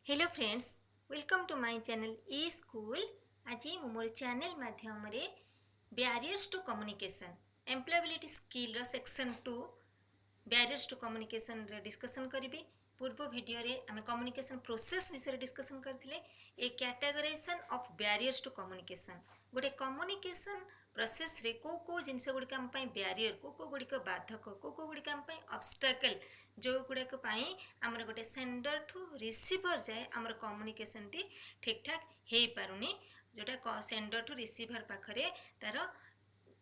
Hello friends, welcome to my channel e school. आज मु मोर चैनल माध्यम रे barriers to communication employability skill section 2 barriers to communication रे डिस्कशन करी। पूर्व वीडियो रे आमे कम्युनिकेशन प्रोसेस विषय डिस्कशन करथिले। A categorization of barriers to communication गोटे कम्युनिकेशन प्रोसेस रे को जिनस गुड़िक आम बैरियर को गुड़िक बाधक को गुड़िक आम ऑब्स्टेकल जो गुड़ाक आमर गोटे सेंडर ठू रिसीवर जाए आमर कम्युनिकेशन टी ठीक ठाक हो पारुनी जोटा सेंडर ठू रिसीवर पाखरे तार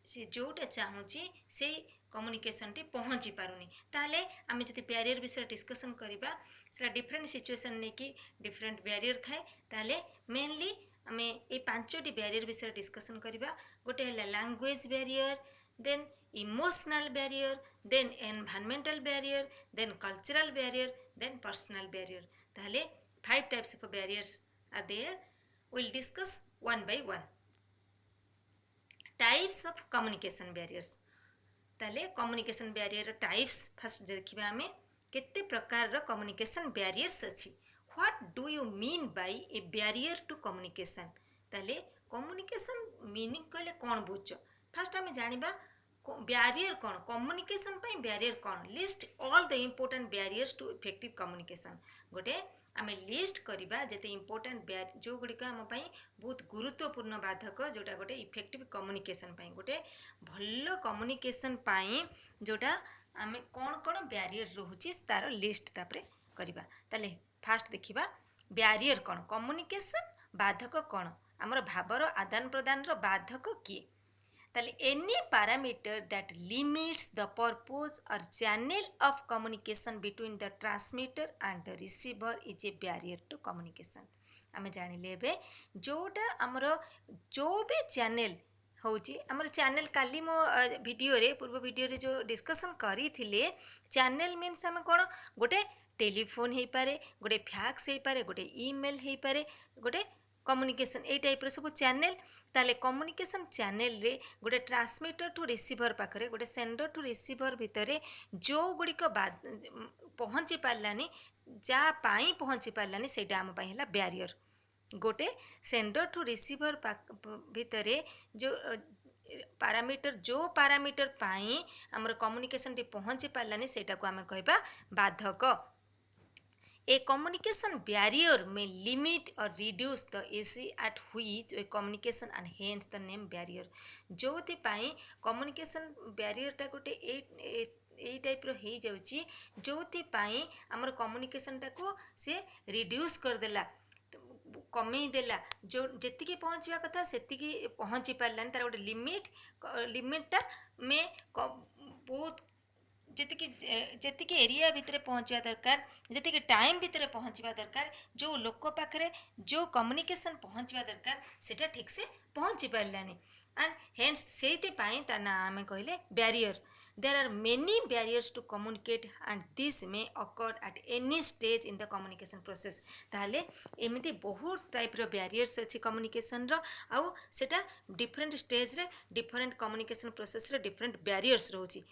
सी जोटा चाहूँगी से कम्युनिकेशन टी पहुँची पारुनी ताले आमे जति बैरियर विषय डिस्कशन करबा से डिफरेंट सिचुएशन ने कि डिफरेंट बैरियर थाए ताले मेनली आमे ए पांचटी बैरियर विषय डिस्कशन करबा। गोटे है language barrier, then emotional barrier, then environmental barrier, then cultural barrier, then personal barrier. ताले 5 types of barriers are there. Will discuss one by one. Types of communication barriers. ताले communication barrier types first देखिबा आमे केते प्रकार रो communication barriers अछि। What do you mean by a barrier to communication. ताले communication meaning कहले कोन बुझ। फर्स्ट आमे जानिबा बैरियर कौन, कम्युनिकेशन पाई बैरियर कौन। List all the important barriers to effective communication. गोटे आमे लिस्ट करिबा जेते इम्पोर्टेंट जो गुड़िक आम बहुत गुरुत्वपूर्ण बाधक जोटा गोटे इफेक्टिव कम्युनिकेशन पाई गोटे भल कम्युनिकेशन पाई जोटा आमे कौन कौन बैरियर रोचे तार लिस्ट तापरे करिबा। ताले फास्ट देखिबा बैरियर कौन, कम्युनिकेशन बाधक कौन, आमर भावर आदान प्रदान रो बाधक किए। ताले any parameter that limits the purpose or channel of communication between the transmitter and the receiver is a barrier to communication। आमे जानिले एबे जोटा हमर जो भी चैनल होची हमर चैनल काली मो वीडियो रे पूर्व वीडियो रे जो डिस्कशन करी थिले चैनल मीन्स हम कोन गोटे टेलीफोन हे पारे, गोटे फैक्स हे पारे, गोटे ईमेल हे पारे, गोटे कम्युनिकेशन ए टाइप सब चैनल। ताले कम्युनिकेशन चैनल रे गोटे ट्रांसमीटर टू रिसीवर पाखरे गोटे सेंडर टू रिसीवर भितर जो गुड़िक पहुँची पारानी जा पाई पहुँची पारानी से आम है बैरियर। गोटे सेंडर टू रिसीवर भितर जो पारामीटर जो पारामीटर पाई आमर कम्युनिकेशन टी पहुँची पारानी से आम कहबा बाधक। A communication barrier may limit or reduce the ease at which a communication and hence the name barrier। जो पाई communication barrier टा गोटे ए टाइप रो हे जाउची जो पाई हमर कम्युनिकेशन टा को से रिड्यूस कर देला, कमी देला, जो जेतिकी पहुँचवा कथा सेतिकी पहुँची पारलानी तार गोटे लिमिटटा में बहुत जेतिकी एरिया भितर पहुँचवा दरकार, जेतिकी टाइम भितर पहुँचवा दरकार, जो लोक पाखरे जो कम्युनिकेशन पहुँचवा दरकार सेटा ठीक से पहुँची पारलानी एंड हेन्स सेति पाई ता ना आमे कहले barrier. There are many barriers to communicate and this may occur at any stage in the communication process. ताले एमिति बहुत टाइप रो बैरियर्स अछि कम्युनिकेशन रो आउ सेटा डिफरेंट स्टेज रे डिफरेंट कम्युनिकेशन प्रोसेस रे डिफरेंट बैरियर्स रहउची।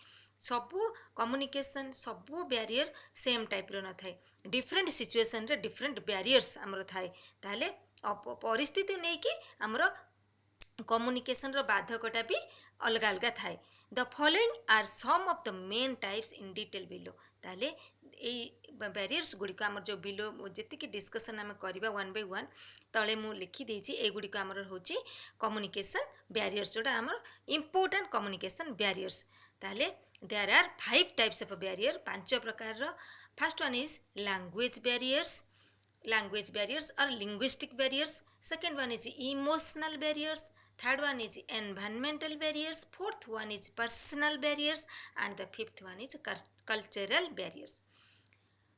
सबू कम्युनिकेशन सबू बैरियर सेम टाइप रो न थाए, डिफरेंट सिचुएशन रे डिफरेंट बैरियर्स हमरो थाए। ताले परिस्थिति नै कि हमरो कम्युनिकेशन रो बाधकटा भी अलग अलग थाए। The following are some of the main types in detail below. ताले ए बैरियर्स गुड़िक आमर जो बिलो जेतिकी डिस्कशन आम करवा वन बाय वन तले मु लिखि देछि ए गुड़िक आमर होची कम्युनिकेशन बैरियर्स जोटा आमर इम्पोर्टेंट कम्युनिकेशन बैरियर्स। ताले there are 5 types of barrier, 5 प्रकार रो। First one is language barriers or linguistic barriers, second one is emotional barriers, third one is environmental barriers, fourth one is personal barriers, and the fifth one is cultural barriers.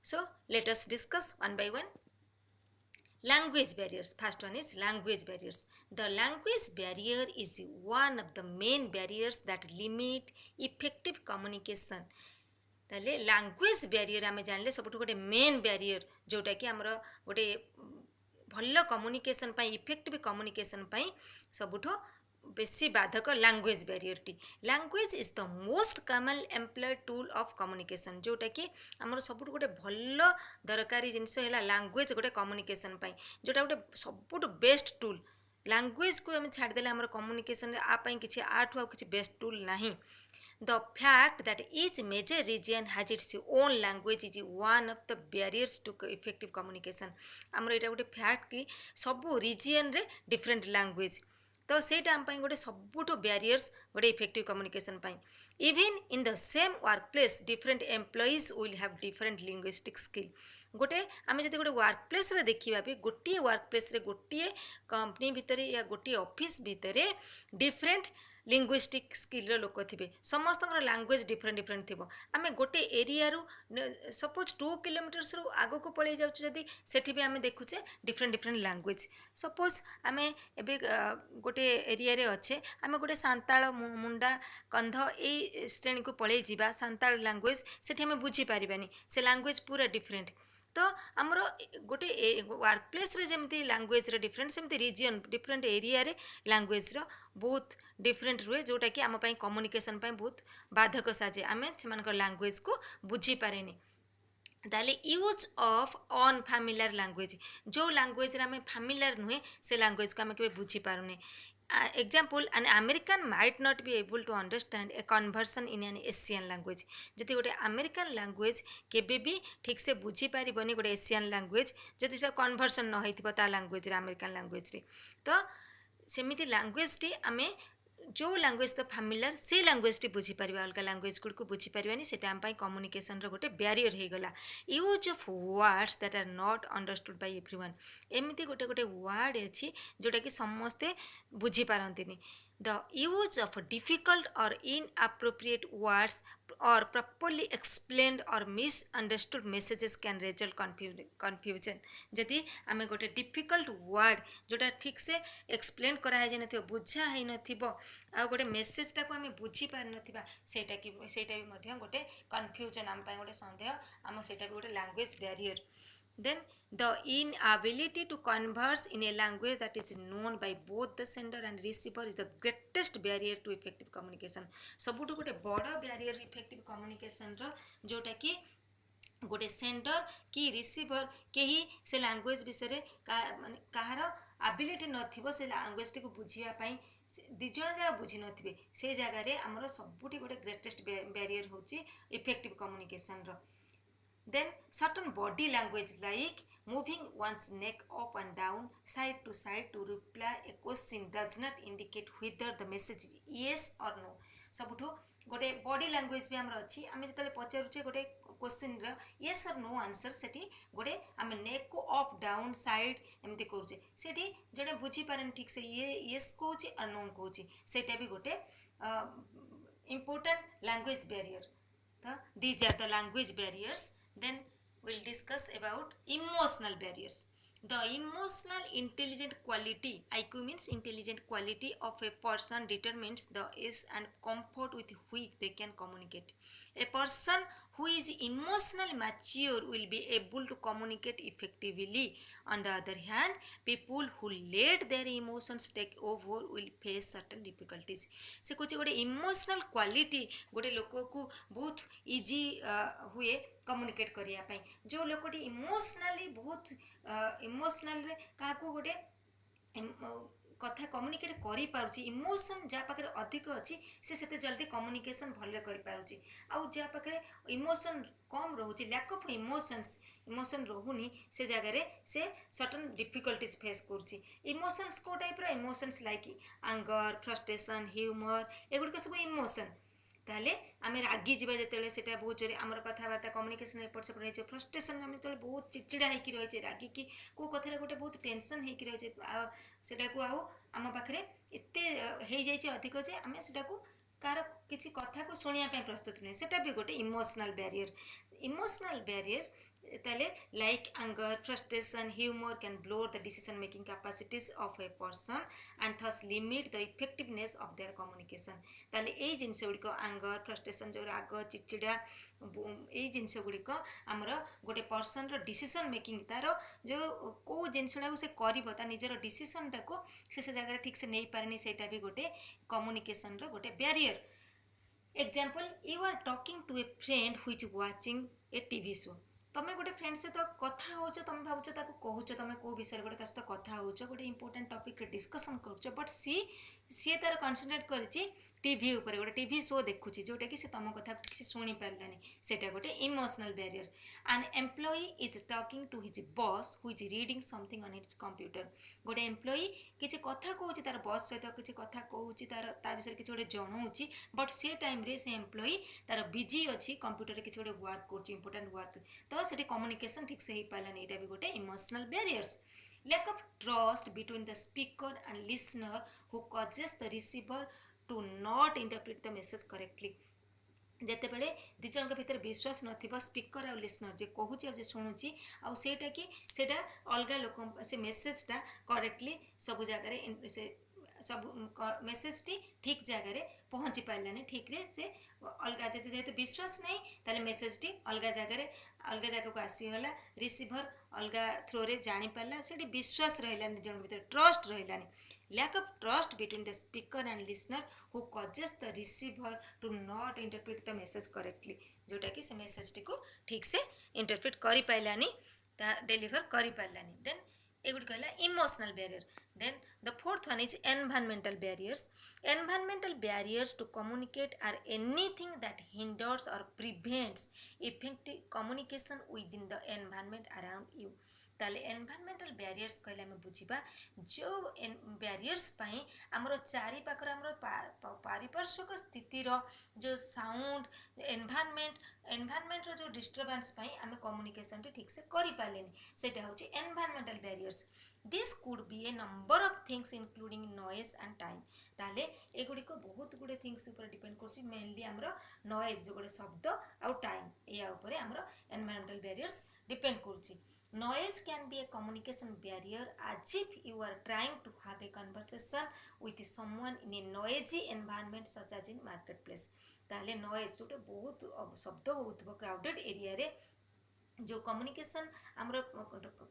So let us discuss one by one. Language barriers. First one is language barriers. The language barrier is one of the main barriers that limit effective communication। ताले language barrier आम जान सब गोटे main barrier जोटा कि आमर गोटे भल कम्युनिकेशन इफेक्टिव कम्युनिकेशन सबुठ बेसी बाधक language barrier T language is the most common employed tool of communication जोटा कि आमर सब गोटे भल दरकारी जिनस है लैंग्वेज गोटे कम्युनिकेशन जोटा गोटे सब बेस्ट टूल लैंग्वेज को आम छाड़देले आम कम्युनिकेशन आपाई किसी आठू आ किसी बेस्ट टूल नहीं The fact that each major region has its own language is one of the barriers to effective communication. आमर यहाँ गोटे फैक्ट कि सबू रिजियन रे डिफरेंट लैंग्वेज तो सेटा आम गोटे सबुठु बैरियर्स गोटे effective communication even in the same work place different employees will have different linguistic skill गोटे आम जब गोटे वर्क प्लेस रे देखा भी गोटे वर्क प्लेस रे गोटे कंपनी भितर या गोटे ऑफिस भितर डिफरेंट लिंग्विस्टिक स्किल लोक थे समस्त लैंग्वेज डिफरेंट डिफरेंट थी आम गोटे एरिया सपोज 2 किलोमीटर्स आग को पलि जाऊँ सेठी भी आम देखुचे डिफरेंट डिफरेंट लैंग्वेज सपोज आम ए गोटे एरिया रे अच्छे आम गोटे सांताल मुंडा कंध यही श्रेणी को पलि जा सांताल लैंग्वेज सेठी आम बुझीपारानी से लैंग्वेज पूरा डिफरेंट तो आमर गोटे वर्क प्लेस रे जमी लैंग्वेज डिफरेंट सेमती रिजियन डिफरेंट एरिया रे लैंग्वेज बहुत डिफरेंट रुए जोटा कि आम कम्युनिकेशन बहुत बाधक साजे आम से लैंग्वेज को बुझीपारे ताले यूज ऑफ अनफैमिलियर लैंग्वेज जो लैंग्वेज आम फैमिलियर नुहे से लैंग्वेज को आम के बुझीपारुने example an American might not be able to understand a conversation in an Asian language जदि गोटे अमेरिकन लैंग्वेज केबे भी ठीक से बुझी पारिबनी गोटे एशियन लैंग्वेज जदि से कन्वर्सन न होइथिबो ता लैंग्वेज रे अमेरिकन लैंग्वेज रे तो सेमिति लैंग्वेज टी आमे जो लैंग्वेज तो फैमिलियर से लैंग्वेज टी बुझी पारिबा अलग लैंग्वेज को बुझी पारिबानी सेटा हम पाई कम्युनिकेशन रो गोटे बैरियर हे गला use of words that are not understood by everyone एमिति गोटे गोटे वर्ड अछि जोटा कि समस्ते बुझी पारंतिनी the use of difficult or inappropriate words or properly explained or misunderstood messages can result confusion जदि आमे गोटे डिफिकल्ट वर्ड जोटा ठीक से एक्सप्लेन करा जाय नथिबो बुझा है नथिबो आ गोटे मेसेज टाको आमे बुझी पार नथिबा सेटा भी मध्य गोटे कन्फ्यूजन आम पाई गोटे संदेह आम सेटा भी गोटे language barrier then the inability to converse in a language that is known by both the sender and receiver is the greatest barrier to effective communication सबुठु गोटे बड़ barrier effective communication रो जोटा कि गोटे सेंडर कि रिसीवर कहीं से language विषय माने कहार एबिलिटी नथिबो से लैंग्वेज टी को बुझिया दिज जगह बुझी नथिबे से जगह रे हमर सबुठी गोटे ग्रेटेस्ट बैरियर होची effective communication row Then certain body language like moving one's neck up and down, side to side to reply a question does not indicate whether the message is yes or no. सबुठु गोटे body language भी हमर अछि आमे जतले पचारुचे गोटे question रे yes or no answer सेठी गोटे आमे नेक को अप डाउन साइड एमती करूचे सेठी जने बुझी पारन ठीक से ये yes कहूची और no कहूची सेटा भी गोटे important language barrier. These are the language barriers. Then we'll discuss about emotional barriers. The emotional intelligent quality IQ means intelligent quality of a person determines the ease and comfort with which they can communicate. A person who is emotionally mature will be able to communicate effectively. On the other hand, people who let their emotions take over will face certain difficulties. से कुछ गोटे emotional quality गोटे लोक को बहुत easy हुए communicate करने जो लोकटी इमोशनली बहुत इमोशनल क्या गोटे कथा कम्युनिकेट करि पारुची इमोशन जहाँ पाखे अधिक अच्छी से जल्दी कम्युनिकेशन भल कर पारुची आउ जहाँ पाखे इमोशन कम रोचे लैक ऑफ इमोशन रोनी से जगह से सर्टन डिफिकल्टीज फेस करुच्ची इमोशंस को type emotions like anger frustration humour एगुड़िक सब इमोशन ताले आम रागी जावा जो बहुत जोरे आम कथबार्ता कम्युनिकेशन एपट सेपट रही फ्रस्ट्रेशन आम जो बहुत चिड़चिड़ा होकर रही रागिकी कौ कथार गोटे बहुत टेंशन होकर रही से आम पाखे एत हो अधिक जे आम से कार किसी कथा को शुणापी प्रस्तुत नुहे सेटा भी गोटे इमोशनल बैरियर তাহলে like anger, frustration, humor can blur the decision making capacities of a person and thus limit the effectiveness of their communication। তাহলে এই জিনিস গুড়িক anger, frustration, जो ରାଗ ଚିଡ଼ଚିଡ଼ା ଏଇ ଜିନିଷ ଗୁଡ଼ିକ ଆମର ଗୋଟେ ପର୍ସନର ଡିସିସନ୍ ମେକିଂ ତାର ଯେଉଁ କେଉଁ ଜିନିଷଟାକୁ ସେ କରିବ ତା ନିଜର ଡିସିସନ୍ଟାକୁ ସେ ଜାଗାରେ ଠିକ୍ ସେ ନେଇପାରେନି, ସେଇଟା ବି ଗୋଟେ କମ୍ୟୁନିକେସନ୍ର ଗୋଟେ barrier. Example you are talking to a friend which watching a TV show. तुम गोटे फ्रेंड सहित कथा हो तुम भावुच कहूच तुम कौ विषय गोटे सहित कथा हो गोटे इंपोर्टेंट टॉपिक डिस्कशन करुच बट सी तार कनसेंट्रेट करी टीवी उपर गोटे टीवी शो देखुची जोटा कि तुम कथा ठीक से शुणी पारानी, सेटा गोटे emotional barrier. An employee is talking to his boss which reading something on its computer. गोटे एम्प्लॉई किसी कथा कहूँ तार बॉस सहित किसी कथा कहूँ तार ता विषय किसी गोटे जनाऊँच बट से टाइम रे से एम्प्लॉई तार बिजी अच्छी कंप्यूटर किसी गोटे वर्क कर इंपोर्टेंट वर्क, तो से कम्युनिकेशन ठीक से हो पारानी, यहाँ भी गोटे emotional barriers. Lack of trust between the speaker and listener who causes the receiver to not interpret the message correctly. जितेबाला दी जन भितर विश्वास न स्पीकर आ लिसनर जे कहूँ जे शुणुची आईटा कि अलग लोक से मेसेजटा करेक्टली सब जगह से सब मेसेजटी ठीक जगह पहुँची पारानी ठीक रे से अलग जेहेतु विश्वास नहीं ताले मेसेजटी अलग जगह को आसीगला, रिसीभर अलग थ्रो रे जानीपारा से विश्वास रही जन भर ट्रस्ट रही। Lack of trust between the speaker and listener who causes the receiver to not interpret the message correctly, जोटा कि से मेसेजटी को ठीक से इंटरप्रिट करि पाइलानी डेलीवर करि पाइलानी। देन एगुड कहला emotional barrier. Then the fourth one is environmental barriers. Environmental barriers to communicate are anything that hinders or prevents effective communication within the environment around you. ताले एनवायरमेंटल बैरियर्स कहले आम बुझा जो barriers आमर चारि पाखर आमर पारिपार्श्विक स्थितिर जो साउंड एनवायरमेंट जो डिस्टर्बेंस आम कम्युनिकेशन ठीक से करें से हूँ environmental barriers. This could be A number of things including noise and time. ताले एगुड़िक बहुत गुड़े थिंग्स ऊपर डिपेंड कर मेनली आमर नॉइज जो गोटे शब्द आउ टाइम या ऊपर आमर एनवायरमेंटल बैरियर्स डिपेंड कर। Noise can be a communication barrier as if you are trying to have a conversation with someone in a noisy environment such as in marketplace। ताले noise जो बहुत शब्द होउथबो क्राउडेड एरिया रे जो communication आमर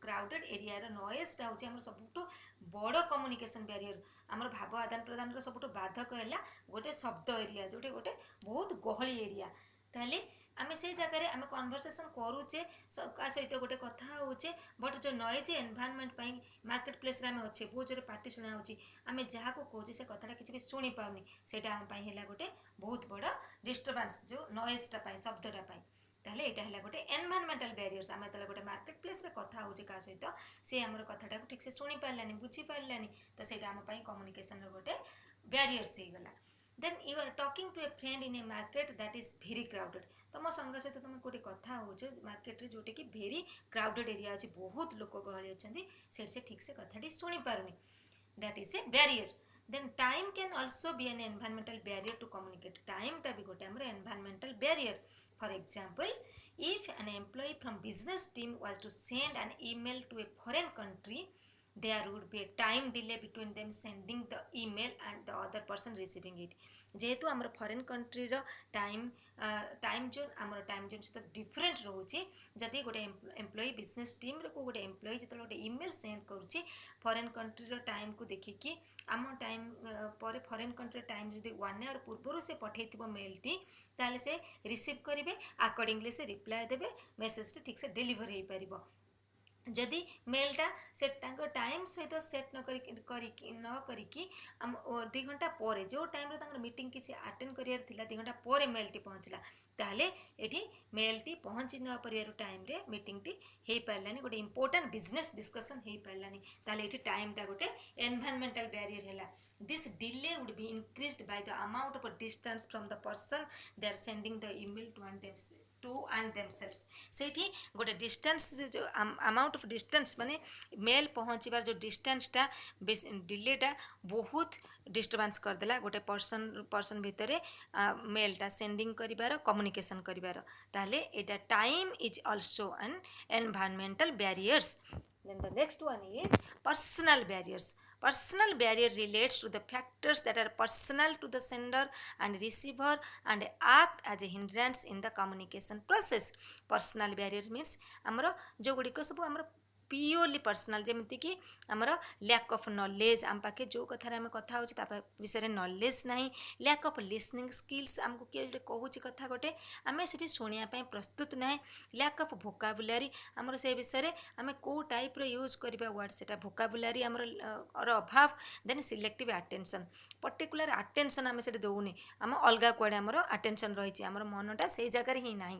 crowded area नॉइजटा हूँ आम सब बड़ कम्युनिकेशन बैरियर। आमर भाव आदान प्रदान सब बाधक है गोटे शब्द एरिया जोटे गोटे बहुत गहली एरिया। ताले आम से जगह आम कन्वर्सेसन करुचे का सहित गोटे कथा होचे बट जो नॉइजी एनवायरमेंट मार्केट प्लेस आम अच्छे बहुत जोर पार्टी शुणा होमें जहाँ को कहे से कथा किसी भी शुणी पाऊनी से आम गोटे बहुत बड़ डिस्टर्बेंस जो नॉइजटा शब्दटा ताहले एटा है गोटे एनवायरमेंटल बैरियर्स। आम जो गोटे मार्केट प्लेस कथा हो सहित सी आमर कथाटा ठीक से शुणी पारानी बुझी पारानी तो सहीटा आम कम्युनिकेशन गोटे बैरियर्स हो गला। Then you are talking to a friend in a market that is very crowded. तुम संग सहित तुम गोटे कथा हो मार्केट जोटे कि भेरी क्राउडेड एरिया अच्छे बहुत लोक गहली अच्छा से ठीक से कथाटी शुणी पारुनी, that is a barrier. Then time can also be an environmental barrier to communicate. टाइमटा भी गोटे आमर environmental barrier. For example if an employee from business team was to send an email to a foreign country, there would be a time delay between them sending the email and the other person receiving it। जेहेतु आमर foreign country रो time zone आमर time zone सहित different रोचे जदि गोटे employee business team को गोटे employee जो गोटे ईमेल सेंड करुच्ची फॉरेन कंट्री रो टाइम को देखिकी आम टाइम पर फॉरेन कंट्री टाइम जब 1 आवर पूर्व से पठे मेलटी ताले से रिसीव करेंगे अकॉर्डिंगली से रिप्लाई देवे मेसेज ठीक से डेलीवर हो पार। जदि मेलटा से टाइम सहित सेट न करी आम 2 घंटा पर जो टाइम मीटिंग किसी अटेंड करार 2 घंटा पर मेलटी पहुँचला ताहले एठी मेलटी पहुँची न पार टाइम रे मीटिंगटी हो पारानी गोटे इंपोर्टेंट बिजनेस डिस्कसन हो पारानी ताहले एठी टाइमटा गोटे एनवायरमेंटल बैरियर है। This delay would be increased by the amount of distance from the person they are sending the email to and them to and themselves सेठी गोटे डिस्टेंस जो अमाउंट ऑफ डिस्टेंस माने मेल पहुँचबार जो डिस्टेंसटा डिलेटा बहुत disturbance करदेला गोटे पर्सन भितर मेलटा सेंडिंग करिवार कम्युनिकेशन करिवार ताहले एटा time is also an environmental barriers. Then the next one is personal barriers. Personal barrier relates to the factors that are personal to the sender and receiver and act as a hindrance in the communication process. Personal barriers means आमर जो गुड़िक सब आमर purely personal जमीक आमर lack of knowledge आम पाखे जो कथार आम कथा हो विषय नॉलेज ना लैक ऑफ लिसनिंग स्किल्स आमको किए कहूँ कथा गोटे आम से शुणापी प्रस्तुत ना लैक ऑफ भोकाबुलारी आमर से विषय आम कौ टाइप यूज करवा वर्ड से भोकाबुलारी आमर अभाव then selective attention particular attention आम से दौने आम अलग कुआड़े आमर अटेंशन रही आमर मनटा से जगार ही ना.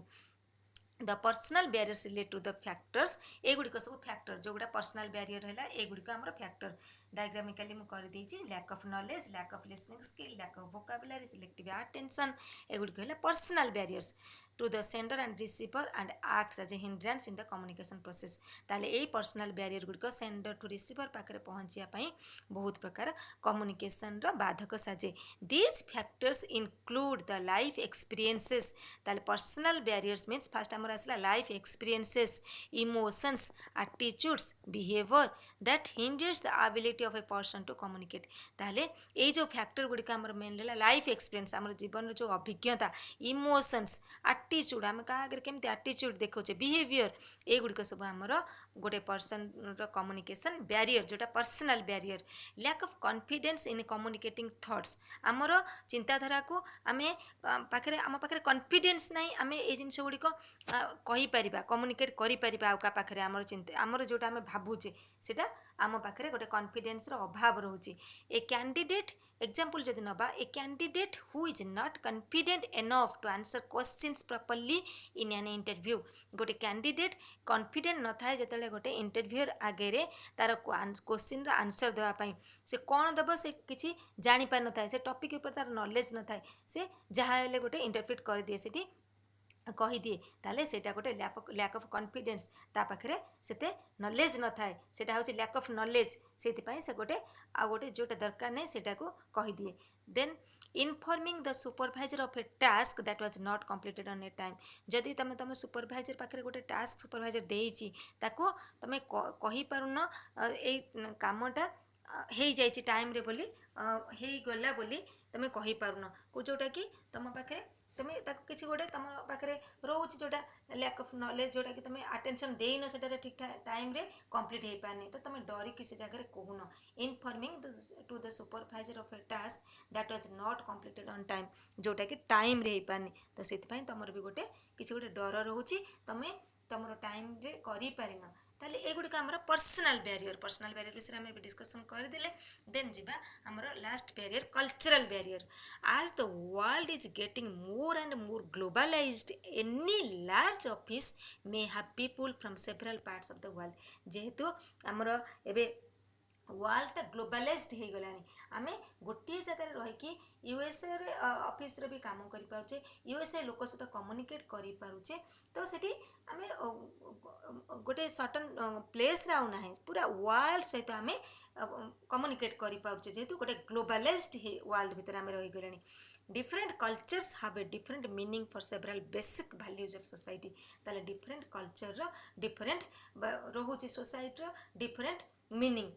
The personal barriers relate to the factors एगुड़िक सब फैक्टर जो गुड़ा पर्सनल बैरियर है एगुड़िक आमर फैक्टर डायग्रामिकली मुझे lack of knowledge lack of listening skill lack of vocabulary selective attention एगुड़िक है personal barriers to the sender and receiver and acts as a hindrance in the communication process ताले यही personal barrier गुड़िक sender to receiver पाखे पहुँचापी बहुत प्रकार communication बाधक साजे. These factors include the life experiences ताले पर्सनल बैरियर्स मीन्स फास्ट आमर आसला life experiences emotions attitudes behaviour that hinders the ability of a person to communicate ताले ये जो फैक्टर गुड़िक आमर मेन रहा लाइफ एक्सपीरियंस आमर जीवन जो अभिज्ञता इमोशंस एटीट्यूड आम क्या केमती एटीट्यूड देखोचे बिहेवियर ये गुड़िक सब आमर गोटे पर्सन कम्युनिकेशन बैरियर जोटा personal barrier. Lack of confidence in communicating thoughts आमर चिंताधारा को आम पाखे आम पाखे कॉन्फिडेंस ना आम ये जिन गुड़िक कहीपर कम्युनिकेट कर आमर चिंता आमर जोटा आम भावुचे सेटा आम पाखे गोटे कॉन्फिडेंस अभाव रोचे. ए कैंडिडेट एग्जांपल जदि नबा a candidate who is not confident enough to answer questions properly in an interview गोटे कैंडिडेट कॉन्फिडेंट न थाए जतले गोटे इंटरव्यूर आगे तार क्वेश्चन आंसर देवाई से कौन दब से किसी जानी पार न थाए से टॉपिक ऊपर तार नॉलेज न थाए से जहाँ गोटे इंटरप्रिट कर दिए से कहीदिए ताले सेटा गोटे लैक ऑफ कॉन्फिडेंस ता पाखे से नॉलेज न थाए सेटा हूँ लैक ऑफ नॉलेज से गोटे आ गोटे जोटा दरकार नहीं सेटा को कहीदिए. Then informing the supervisor of a task that was not completed on a time जदि तुम तुम सुपरवाइजर पाखे गोटे टास्क सुपरवाइजर देइछि ताको तुम कही पारुन ए कामटा हो जाइए टाइम रे बोली हो गला बोली तुम कही पारुन को जोटा कि तुम पाखे तुम्हें किसी गोटे तुम पाखे रोच जोटा लैक ऑफ नॉलेज जोटा कि तुम अटेंशन देन से ठीक टाइम रे कंप्लीट हो पारनी तो तुम डरिकी से जगह कहून informing to the supervisor of a task that was not completed on time जोटा कि टाइम रे हो पारनी तो से तुम भी गोटे किसी गोटे डर रोचे तुम तुम टाइम रे कर ताले एगुड़िक आमर पर्सनल बैरियर विषय आम डिस्कसन करदे. देन जीवा आमर लास्ट बैरियर कल्चरल बैरियर. आज the world is getting more and more globalised any large office may have people from several parts of the world जेहेतु आमर एबे वर्ल्डटा ग्लोबलाइज्ड हो गला आम गोटे जगह रहीकि यूएसए ऑफिस भी काम करें यूएसए लोक सहित कम्युनिकेट करें तो सेठी आम गोटे सर्टन प्लेस रे आउना पूरा वर्ल्ड सहित आम कम्युनिकेट करें जेहेतु गोटे ग्लोबलाइज्ड वर्ल्ड भितर आम रहीगले. Different cultures have a different meaning for several basic values of society ताले डिफरेंट कल्चर डिफरेंट रोचे सोसाइटी डिफरेंट मीनिंग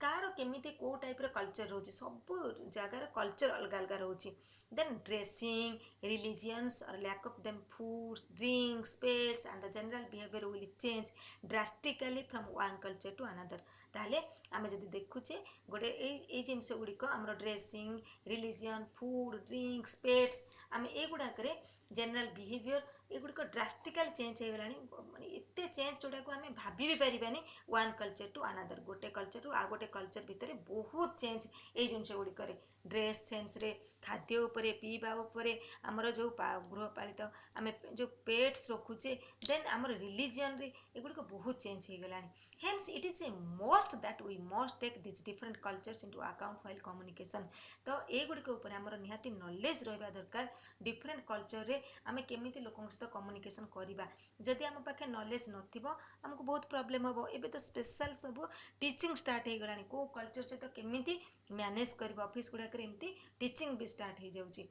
कार केमिति को टाइप कल्चर रोचे सब जगार कल्चर अलग अलग रोचे. देन ड्रेसिंग रिलीजियंस और lack of them foods drinks pets and the general behaviour will change drastically from one culture to another. ताहले आम जदि देखुचे गोटे ये जिनस गुड़िक आम dressing religion food drinks pets आम ये गुड़ाक जनरल बिहेवियर एगुड़िक ड्रास्टिकल चेंज हो गलानी एते चेंज जोटा को आम भाभी भी पारिबानी वन कल्चर टू अनदर गोटे कल्चर टू आ गोटे कल्चर भितर बहुत चेंज ये जिनस गुड़िक ड्रेस सेन्स रे खाद्य उपरे पीवा उपरे आमर जो गृहपालित आम जो पेट्स रखुचे देन आमर रिलीजियन रे एगुड़िक बहुत चेंज हो गलानी. Hence it is a must that we must take this different cultures into account while communication. तो ये गुड़िक आमर निहाती नॉलेज रहा दरकार डिफरेंट कल्चर रे आम केमिति लोक सहित कम्युनिकेशन करवा जदि आम पाखे नॉलेज नथिबो हमको बहुत प्रॉब्लम हम एबे तो स्पेशल सब टीचिंग स्टार्ट हो गलानी को कल्चर सहित केमिति मैनेज कर ऑफिस गुड़ाक एमती टीचिंग भी स्टार्ट हो जाउची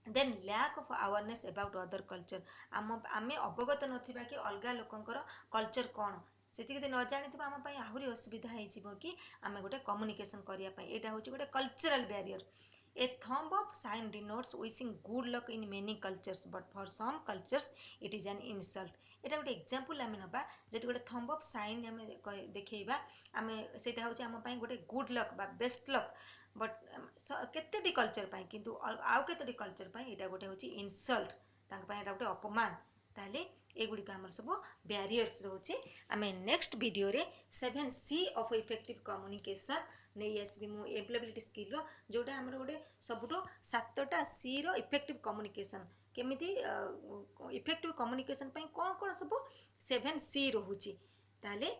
then lack of awareness about other culture आम अवगत नथिबा कि अलग लोकंकर कल्चर कौन से न जानी आम आहरी असुविधा हो कि आम गोटे कम्युनिकेशन करने यहाँ हूँ गोटे cultural barrier a thumb of sign denotes wishing good luck in many cultures but for some cultures it is an insult एटा गोटे एग्जांपल आम नवा जेटी गोटे थंब ऑफ साइन आम देखा आम से आम गोटे गुड लक बा बेस्ट लक बट केतेटी कल्चर पाई किंतु आउ केतेटी कल्चर पाई एटा गोटे होची इनसल्ट एटा गोटे अपमान ताले एगुड़िक आमर सब बैरियर्स रोचे आम नेक्स्ट वीडियो रे 7C ऑफ इफेक्टिव कम्युनिकेशन नहीं आसबि मु एम्प्लॉयबिलिटी स्किल रो जोटा आमर गोटे सबुठो 7टा C रो इफेक्टिव कम्युनिकेशन केमिति इफेक्टिव कम्युनिकेशन पाई कौन कौन सब 7C रोहुची ताले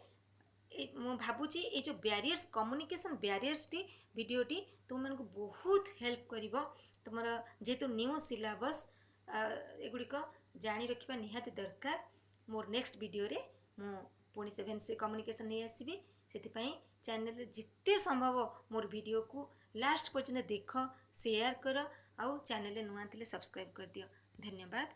मु भावुची ये जो बैरियर्स कम्युनिकेशन बैरियर्स टी वीडियोटी तुम मानक बहुत हेल्प करिवो तुमर जेतु न्यू सिलेबस एगुड़िक जानी रखिबा निहाती दरकार मोर नेक्स्ट वीडियो रे मु पुणी 7C कम्युनिकेशन नहीं आसबि सेतिपई चैनल जिते संभव मोर वीडियो को लास्ट पर्यंत देख शेयर कर आउ चैनल नुआ थिले सब्सक्राइब कर दियो धन्यवाद।